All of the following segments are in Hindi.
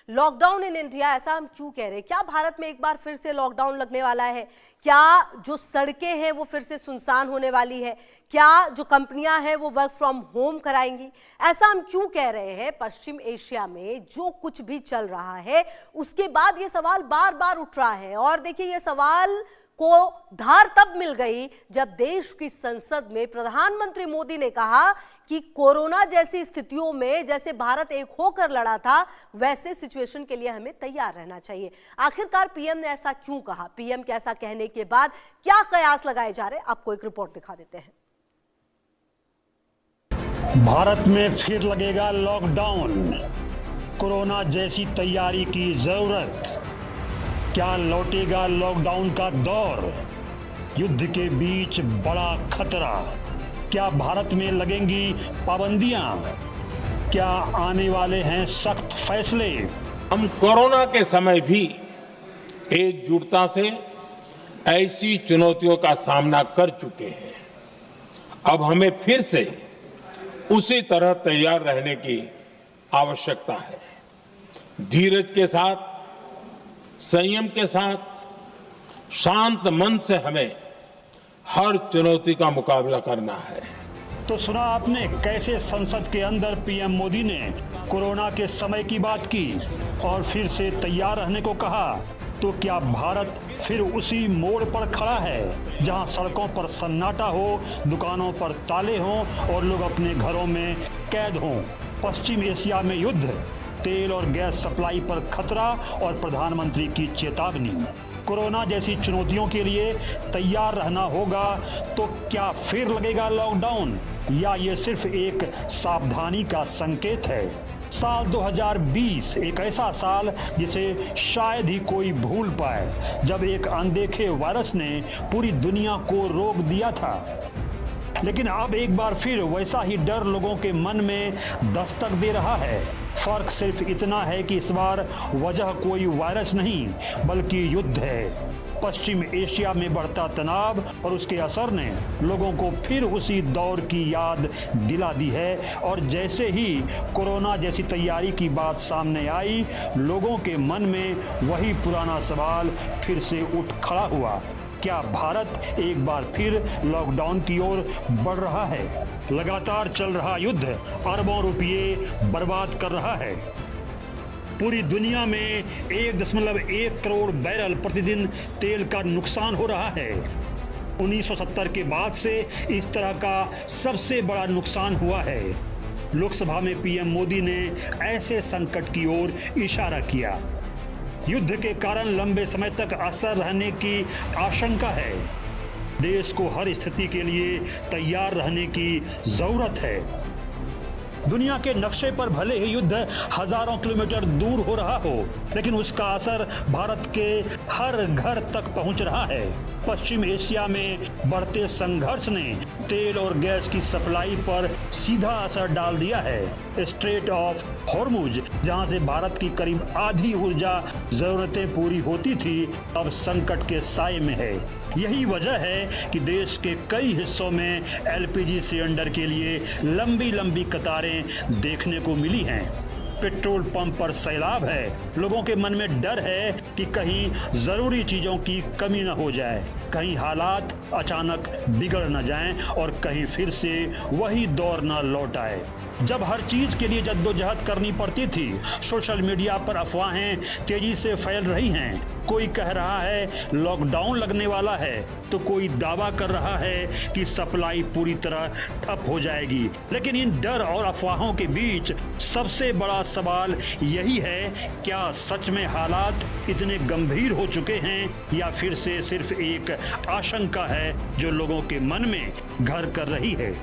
लॉकडाउन इन इंडिया, ऐसा हम क्यों कह रहे हैं? क्या भारत में एक बार फिर से लॉकडाउन लगने वाला है? क्या जो सड़कें हैं वो फिर से सुनसान होने वाली है? क्या जो कंपनियां हैं वो वर्क फ्रॉम होम कराएंगी? ऐसा हम क्यों कह रहे हैं? पश्चिम एशिया में जो कुछ भी चल रहा है उसके बाद ये सवाल बार बार उठ रहा है। और देखिए, ये सवाल को धार तब मिल गई जब देश की संसद में प्रधानमंत्री मोदी ने कहा कि कोरोना जैसी स्थितियों में जैसे भारत एक होकर लड़ा था, वैसे सिचुएशन के लिए हमें तैयार रहना चाहिए। आखिरकार पीएम ने ऐसा क्यों कहा? पीएम के ऐसा कहने के बाद क्या कयास लगाए जा रहे हैं, आपको एक रिपोर्ट दिखा देते हैं। भारत में फिर लगेगा लॉकडाउन, कोरोना जैसी तैयारी की जरूरत। क्या लौटेगा लॉकडाउन का दौर? युद्ध के बीच बड़ा खतरा। क्या भारत में लगेंगी पाबंदियां? क्या आने वाले हैं सख्त फैसले? हम कोरोना के समय भी एकजुटता से ऐसी चुनौतियों का सामना कर चुके हैं। अब हमें फिर से उसी तरह तैयार रहने की आवश्यकता है। धीरज के साथ, संयम के साथ, शांत मन से हमें हर चुनौती का मुकाबला करना है। तो सुना आपने कैसे संसद के अंदर पीएम मोदी ने कोरोना के समय की बात की और फिर से तैयार रहने को कहा। तो क्या भारत फिर उसी मोड़ पर खड़ा है जहां सड़कों पर सन्नाटा हो, दुकानों पर ताले हों और लोग अपने घरों में कैद हों? पश्चिम एशिया में युद्ध, तेल और गैस सप्लाई पर खतरा और प्रधानमंत्री की चेतावनी। कोरोना जैसी चुनौतियों के लिए तैयार रहना होगा। तो क्या फिर लगेगा लॉकडाउन या ये सिर्फ एक सावधानी का संकेत है? साल 2020 एक ऐसा साल जिसे शायद ही कोई भूल पाए, जब एक अनदेखे वायरस ने पूरी दुनिया को रोक दिया था। लेकिन अब एक बार फिर वैसा ही डर लोगों के मन में दस्तक दे रहा है। फर्क सिर्फ इतना है कि इस बार वजह कोई वायरस नहीं बल्कि युद्ध है। पश्चिम एशिया में बढ़ता तनाव और उसके असर ने लोगों को फिर उसी दौर की याद दिला दी है। और जैसे ही कोरोना जैसी तैयारी की बात सामने आई, लोगों के मन में वही पुराना सवाल फिर से उठ खड़ा हुआ। क्या भारत एक बार फिर लॉकडाउन की ओर बढ़ रहा है? लगातार चल रहा युद्ध अरबों रुपये बर्बाद कर रहा है। पूरी दुनिया में 1.1 करोड़ बैरल प्रतिदिन तेल का नुकसान हो रहा है। 1970 के बाद से इस तरह का सबसे बड़ा नुकसान हुआ है। लोकसभा में पीएम मोदी ने ऐसे संकट की ओर इशारा किया। युद्ध के कारण लंबे समय तक असर रहने की आशंका है। देश को हर स्थिति के लिए तैयार रहने की जरूरत है। दुनिया के नक्शे पर भले ही युद्ध हजारों किलोमीटर दूर हो रहा हो, लेकिन उसका असर भारत के हर घर तक पहुंच रहा है। पश्चिम एशिया में बढ़ते संघर्ष ने तेल और गैस की सप्लाई पर सीधा असर डाल दिया है। स्ट्रेट ऑफ हॉर्मुज, जहां से भारत की करीब आधी ऊर्जा जरूरतें पूरी होती थी, अब संकट के साए में है। यही वजह है कि देश के कई हिस्सों में एलपीजी सिलेंडर के लिए लंबी लंबी कतारें देखने को मिली हैं। पेट्रोल पंप पर सैलाब है। लोगों के मन में डर है कि कहीं जरूरी चीजों की कमी न हो जाए, कहीं हालात अचानक बिगड़ न जाएं और कहीं फिर से वही दौर न लौट आए जब हर चीज के लिए जद्दोजहद करनी पड़ती थी। सोशल मीडिया पर अफवाहें तेजी से फैल रही हैं। कोई कह रहा है लॉकडाउन लगने वाला है, तो कोई दावा कर रहा है कि सप्लाई पूरी तरह ठप हो जाएगी। लेकिन इन डर और अफवाहों के बीच सबसे बड़ा सवाल यही है, क्या सच में हालात इतने गंभीर हो चुके हैं या फिर से सिर्फ एक आशंका है जो लोगों के मन में घर कर रही है।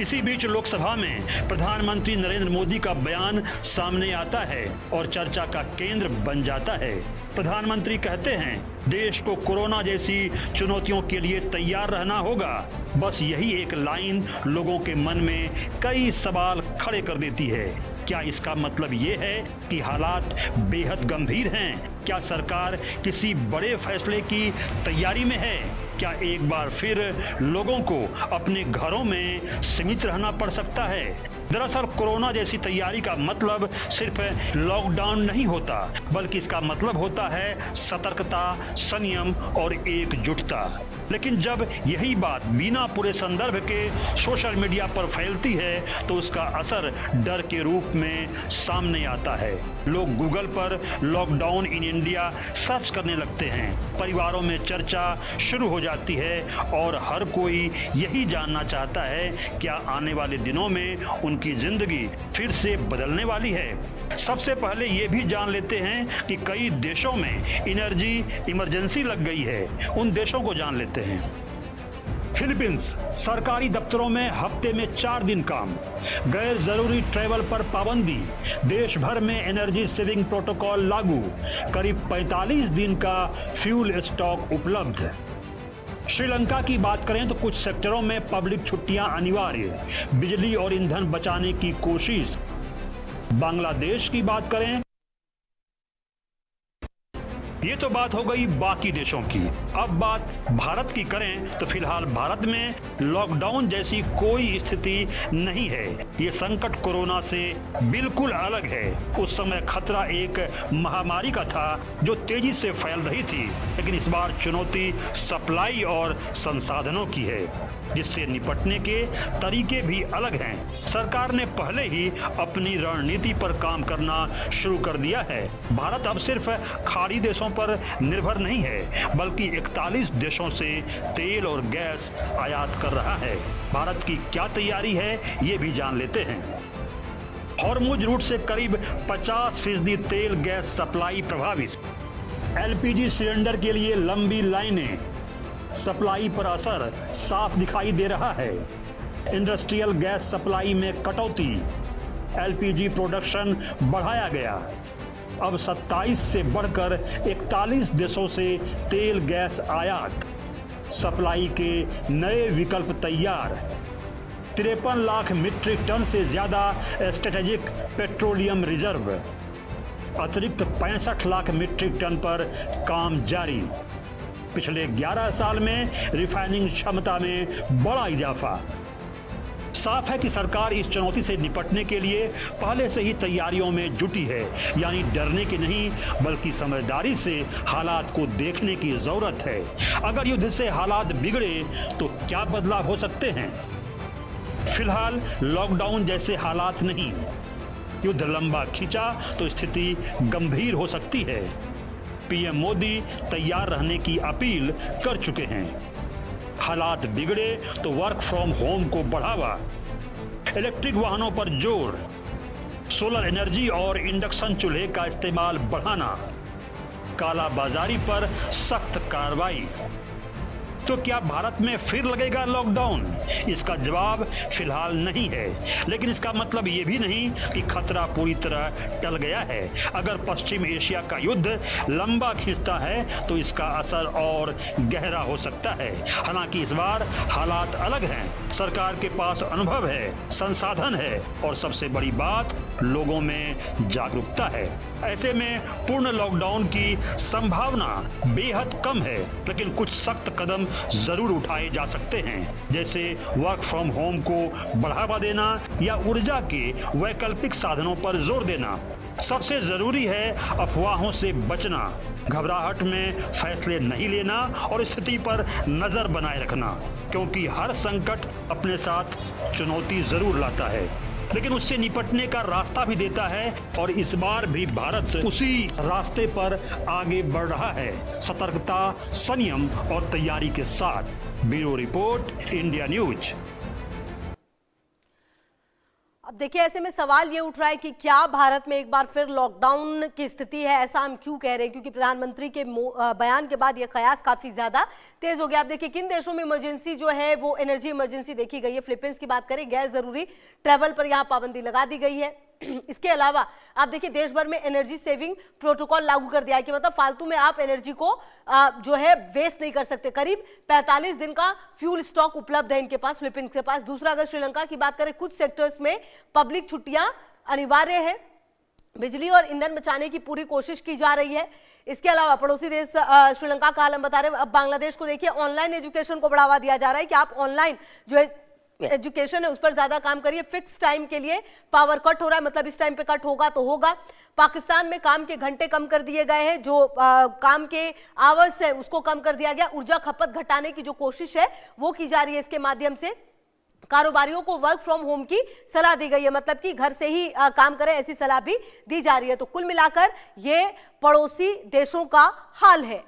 इसी बीच लोकसभा में प्रधानमंत्री नरेंद्र मोदी का बयान सामने आता है और चर्चा का केंद्र बन जाता है। प्रधानमंत्री कहते हैं, देश को कोरोना जैसी चुनौतियों के लिए तैयार रहना होगा। बस यही एक लाइन लोगों के मन में कई सवाल खड़े कर देती है। क्या इसका मतलब ये है कि हालात बेहद गंभीर हैं? क्या सरकार किसी बड़े फैसले की तैयारी में है? क्या एक बार फिर लोगों को अपने घरों में सीमित रहना पड़ सकता है? दरअसल कोरोना जैसी तैयारी का मतलब सिर्फ लॉकडाउन नहीं होता, बल्कि इसका मतलब होता है सतर्कता, संयम और एकजुटता। लेकिन जब यही बात बिना पूरे संदर्भ के सोशल मीडिया पर फैलती है तो उसका असर डर के रूप में सामने आता है। लोग गूगल पर लॉकडाउन इन इंडिया सर्च करने लगते हैं, परिवारों में चर्चा शुरू हो जाती है और हर कोई यही जानना चाहता है क्या आने वाले दिनों में उनकी जिंदगी फिर से बदलने वाली है। सबसे पहले ये भी जान लेते हैं कि कई देशों में एनर्जी इमरजेंसी लग गई है। उन देशों को जान लेते हैं। फिलीपींस, सरकारी दफ्तरों में हफ्ते में 4 दिन काम, गैर जरूरी ट्रैवल पर पाबंदी, देश भर में एनर्जी सेविंग प्रोटोकॉल लागू, करीब 45 दिन का फ्यूल स्टॉक उपलब्ध। श्रीलंका की बात करें तो कुछ सेक्टरों में पब्लिक छुट्टियां अनिवार्य, बिजली और ईंधन बचाने की कोशिश। बांग्लादेश की बात करें, ये तो बात हो गई बाकी देशों की। अब बात भारत की करें तो फिलहाल भारत में लॉकडाउन जैसी कोई स्थिति नहीं है। ये संकट कोरोना से बिल्कुल अलग है। उस समय खतरा एक महामारी का था जो तेजी से फैल रही थी, लेकिन इस बार चुनौती सप्लाई और संसाधनों की है, जिससे निपटने के तरीके भी अलग हैं। सरकार ने पहले ही अपनी रणनीति पर काम करना शुरू कर दिया है। भारत अब सिर्फ खाड़ी देशों पर निर्भर नहीं है, बल्कि 41 देशों से तेल और गैस आयात कर रहा है। भारत की क्या तैयारी है, ये भी जान लेते हैं। हॉर्मुज रूट से करीब 50% तेल गैस सप्लाई प्रभावित। एलपीजी सिलेंडर के लिए लंबी लाइनें, सप्लाई पर असर साफ दिखाई दे रहा है। इंडस्ट्रियल गैस सप्लाई में कटौती, एलपीजी प्रोडक्शन बढ़ाया गया। अब 27 से बढ़कर 41 देशों से तेल गैस आयात, सप्लाई के नए विकल्प तैयार। 53 लाख मीट्रिक टन से ज्यादा स्ट्रेटेजिक पेट्रोलियम रिजर्व, अतिरिक्त 65 लाख मीट्रिक टन पर काम जारी। पिछले 11 साल में रिफाइनिंग क्षमता में बड़ा इजाफा। साफ है कि सरकार इस चुनौती से निपटने के लिए पहले से ही तैयारियों में जुटी है, यानी डरने की नहीं बल्कि समझदारी से हालात को देखने की जरूरत है। अगर युद्ध से हालात बिगड़े तो क्या बदलाव हो सकते हैं? फिलहाल लॉकडाउन जैसे हालात नहीं। युद्ध लंबा खींचा तो स्थिति गंभीर हो सकती है। पीएम मोदी तैयार रहने की अपील कर चुके हैं। हालात बिगड़े तो वर्क फ्रॉम होम को बढ़ावा, इलेक्ट्रिक वाहनों पर जोर, सोलर एनर्जी और इंडक्शन चूल्हे का इस्तेमाल बढ़ाना, कालाबाजारी पर सख्त कार्रवाई। तो क्या भारत में फिर लगेगा लॉकडाउन? इसका जवाब फिलहाल नहीं है, लेकिन इसका मतलब ये भी नहीं कि खतरा पूरी तरह टल गया है। अगर पश्चिम एशिया का युद्ध लंबा खींचता है तो इसका असर और गहरा हो सकता है। हालांकि इस बार हालात अलग हैं। सरकार के पास अनुभव है, संसाधन है और सबसे बड़ी बात लोगों में जागरूकता है। ऐसे में पूर्ण लॉकडाउन की संभावना बेहद कम है, लेकिन कुछ सख्त कदम जरूर उठाए जा सकते हैं, जैसे वर्क फ्रॉम होम को बढ़ावा देना या ऊर्जा के वैकल्पिक साधनों पर जोर देना। सबसे जरूरी है अफवाहों से बचना, घबराहट में फैसले नहीं लेना और स्थिति पर नजर बनाए रखना, क्योंकि हर संकट अपने साथ चुनौती जरूर लाता है, लेकिन उससे निपटने का रास्ता भी देता है। और इस बार भी भारत उसी रास्ते पर आगे बढ़ रहा है, सतर्कता, संयम और तैयारी के साथ। Bureau report, India news. अब देखिए, ऐसे में सवाल ये उठ रहा है कि क्या भारत में एक बार फिर लॉकडाउन की स्थिति है? ऐसा हम क्यों कह रहे हैं? क्योंकि प्रधानमंत्री के बयान के बाद ये कयास काफी ज्यादा तेज हो गया। आप देखिए किन देशों में इमरजेंसी जो है वो एनर्जी इमरजेंसी देखी गई है। फिलीपींस की बात करें, गैर जरूरी ट्रैवल पर यहाँ पाबंदी लगा दी गई है। इसके अलावा आप देखिए देश भर में एनर्जी सेविंग प्रोटोकॉल लागू कर दिया है कि मतलब फालतू में आप एनर्जी को जो है वेस्ट नहीं कर सकते। करीब 45 दिन का फ्यूल स्टॉक उपलब्ध है इनके पास, फिलीपींस के पास। दूसरा, अगर श्रीलंका की बात करें, कुछ सेक्टर्स में पब्लिक छुट्टियां अनिवार्य है, बिजली और ईंधन बचाने की पूरी कोशिश की जा रही है। इसके अलावा पड़ोसी देश श्रीलंका का हाल हम बता रहे हैं। अब बांग्लादेश को देखिए, ऑनलाइन एजुकेशन को बढ़ावा दिया जा रहा है कि आप ऑनलाइन जो है एजुकेशन है उस पर ज्यादा काम करिए। फिक्स टाइम के लिए पावर कट हो रहा है, मतलब इस टाइम पे कट होगा तो होगा। पाकिस्तान में काम के घंटे कम कर दिए गए हैं, जो काम के आवर्स है उसको कम कर दिया गया। ऊर्जा खपत घटाने की जो कोशिश है वो की जा रही है। इसके माध्यम से कारोबारियों को वर्क फ्रॉम होम की सलाह दी गई है, मतलब कि घर से ही काम करें, ऐसी सलाह भी दी जा रही है। तो कुल मिलाकर ये पड़ोसी देशों का हाल है।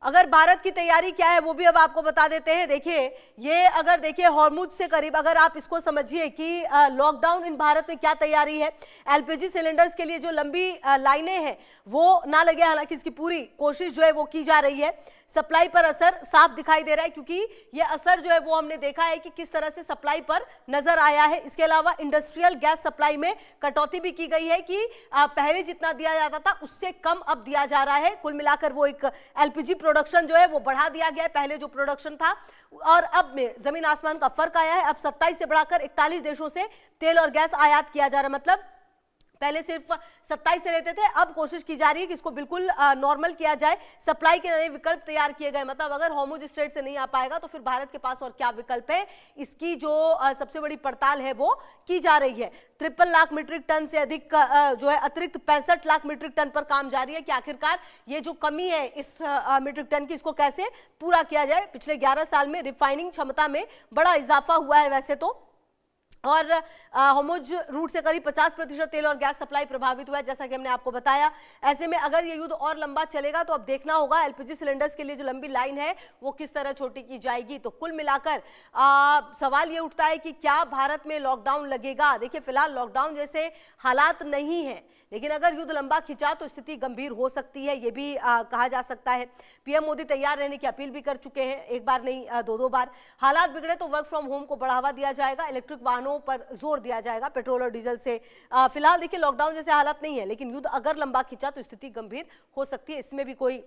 अगर भारत की तैयारी क्या है वो भी अब आपको बता देते हैं। देखिए, ये अगर देखिए हॉर्मुज से करीब अगर आप इसको समझिए कि लॉकडाउन इन भारत में क्या तैयारी है। एलपीजी सिलेंडर्स के लिए जो लंबी लाइनें हैं वो ना लगे, हालांकि इसकी पूरी कोशिश जो है वो की जा रही है। सप्लाई पर असर साफ दिखाई दे रहा है, क्योंकि ये असर जो है वो हमने देखा है कि किस तरह से सप्लाई पर नजर आया है। इसके अलावा इंडस्ट्रियल गैस सप्लाई में कटौती भी की गई है कि पहले जितना दिया जाता था उससे कम अब दिया जा रहा है। कुल मिलाकर वो एक एलपीजी प्रोडक्शन जो है वो बढ़ा दिया गया है। पहले जो प्रोडक्शन था और अब में जमीन आसमान का फर्क आया है। अब 27 से बढ़ाकर 41 देशों से तेल और गैस आयात किया जा रहा है। मतलब पहले सिर्फ 27 से लेते थे, अब कोशिश की जा रही है कि इसको बिल्कुल नॉर्मल किया जाए। सप्लाई के नए विकल्प तैयार किए गए, मतलब अगर हॉर्मुज स्ट्रेट से नहीं आ पाएगा तो फिर भारत के पास और क्या विकल्प है, इसकी जो सबसे बड़ी पड़ताल है वो की जा रही है। 53 लाख मीट्रिक टन से अधिक जो है अतिरिक्त 65 लाख मीट्रिक टन पर काम जारी है कि आखिरकार ये जो कमी है इस मीट्रिक टन की, इसको कैसे पूरा किया जाए। पिछले 11 साल में रिफाइनिंग क्षमता में बड़ा इजाफा हुआ है वैसे तो, और हॉर्मुज रूट से करीब 50% तेल और गैस सप्लाई प्रभावित हुआ है, जैसा कि हमने आपको बताया। ऐसे में अगर ये युद्ध और लंबा चलेगा तो अब देखना होगा एलपीजी सिलेंडर्स के लिए जो लंबी लाइन है वो किस तरह छोटी की जाएगी। तो कुल मिलाकर सवाल ये उठता है कि क्या भारत में लॉकडाउन लगेगा। देखिए, फिलहाल लॉकडाउन जैसे हालात नहीं है, लेकिन अगर युद्ध लंबा खिंचा तो स्थिति गंभीर हो सकती है, ये भी कहा जा सकता है। पीएम मोदी तैयार रहने की अपील भी कर चुके हैं, एक बार नहीं दो बार। हालात बिगड़े तो वर्क फ्रॉम होम को बढ़ावा दिया जाएगा, इलेक्ट्रिक वाहनों पर जोर दिया जाएगा, पेट्रोल और डीजल से। फिलहाल देखिए लॉकडाउन जैसे हालात नहीं है, लेकिन युद्ध अगर लंबा खिंचा तो स्थिति गंभीर हो सकती है, इसमें भी कोई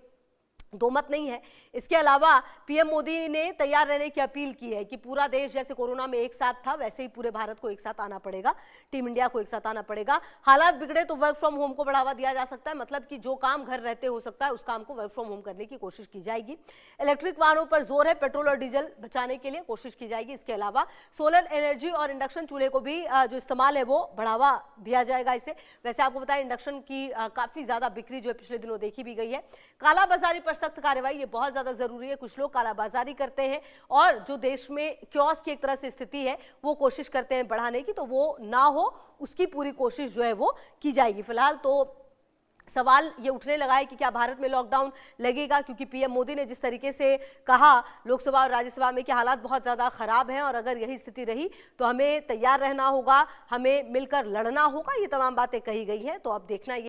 दो मत नहीं है। इसके अलावा पीएम मोदी ने तैयार रहने की अपील की है कि पूरा देश जैसे कोरोना में एक साथ था वैसे ही पूरे भारत को एक साथ आना पड़ेगा, टीम इंडिया को एक साथ आना पड़ेगा। हालात बिगड़े तो वर्क फ्रॉम होम को बढ़ावा दिया जा सकता है, मतलब कि जो काम घर रहते हो सकता है उस काम को वर्क फ्रॉम होम करने की कोशिश की जाएगी। इलेक्ट्रिक वाहनों पर जोर है, पेट्रोल और डीजल बचाने के लिए कोशिश की जाएगी। इसके अलावा सोलर एनर्जी और इंडक्शन चूल्हे को भी जो इस्तेमाल है वो बढ़ावा दिया जाएगा इसे। वैसे आपको बताया इंडक्शन की काफी ज्यादा बिक्री जो है पिछले दिनों देखी भी गई है। कालाबाजारी पर सख्त कार्रवाई, ये बहुत ज्यादा जरूरी है। कुछ लोग कालाबाजारी करते हैं और जो देश में क्योस की एक तरह से स्थिति है वो कोशिश करते हैं बढ़ाने की, तो वो ना हो उसकी पूरी कोशिश जो है वो की जाएगी। फिलहाल तो सवाल ये उठने लगा है कि क्या भारत में लॉकडाउन लगेगा, क्योंकि पीएम मोदी ने जिस तरीके से कहा लोकसभा और राज्यसभा में कि हालात बहुत ज्यादा खराब हैं और अगर यही स्थिति रही तो हमें तैयार रहना होगा, हमें मिलकर लड़ना होगा, ये तमाम बातें कही गई हैं। तो अब देखना